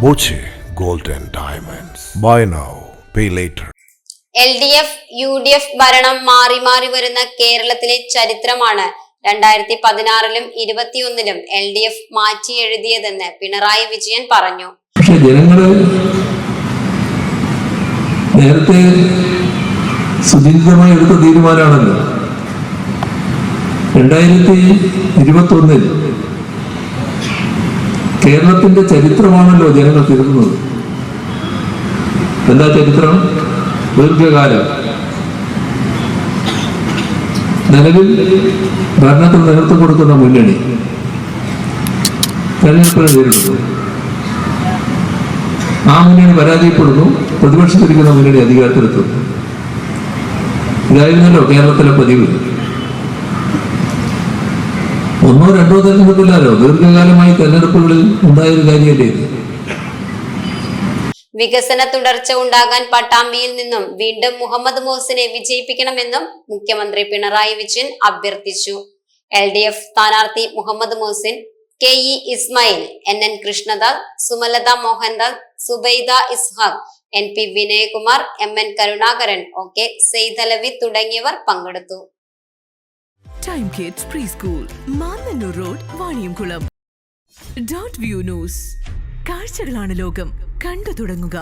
Boche Gold and Diamonds. Buy now, pay later. LDF, UDF ഭരണം മാറി മാറി വരുന്ന കേരളത്തിലെ ചരിത്രമാണ് 2016-ലും 2021-ലും LDF മാറ്റി എഴുതിയതെന്ന് പിണറായി വിജയൻ പറഞ്ഞു. പക്ഷെ ജനങ്ങള് നേരത്തെ സുചിന്തിതമായി എടുത്ത തീരുമാനമാണല്ലോ 2021-ൽ കേരളത്തിന്റെ ചരിത്രമാണല്ലോ ജനങ്ങൾ തിരുത്തുന്നത്. എന്താ ചരിത്രം? ദീർഘകാലം നിലവിൽ ഭരണത്തിൽ നേതൃത്വം കൊടുക്കുന്ന മുന്നണി തെരഞ്ഞെടുപ്പിനെ നേരിടുന്നു. ആ മുന്നണി പരാജയപ്പെടുന്നു, പ്രതിപക്ഷത്തിരിക്കുന്ന മുന്നണി അധികാരത്തിലെത്തുന്നു. ഇതായിരുന്നല്ലോ കേരളത്തിലെ പതിവ്. ഒന്നോ രണ്ടോ തെരഞ്ഞെടുപ്പില്ലാലോ, ദീർഘകാലമായി തെരഞ്ഞെടുപ്പുകളിൽ ഉണ്ടായൊരു കാര്യമല്ലേ ഇത്. വികസന തുടർച്ച ഉണ്ടാകാൻ പട്ടാമ്പിയിൽ നിന്നും വീണ്ടും മുഹമ്മദ് മോഹസിനെ വിജയിപ്പിക്കണമെന്നും മുഖ്യമന്ത്രി പിണറായി വിജയൻ അഭ്യർത്ഥിച്ചു. LDF സ്ഥാനാർത്ഥി Muhammad Mohsin, KE Ismail, NN Krishnadas, Sumalatha Mohandas, Subaida Ishaq, NP Vinayakumar, MN Karunakaran, OK Saithalavi തുടങ്ങിയവർ പങ്കെടുത്തു. Time kids pre school, Mannannur road, Vaniyamkulam. .view news, കാഴ്ചകളാണ് ലോകം, കണ്ടു തുടങ്ങുക.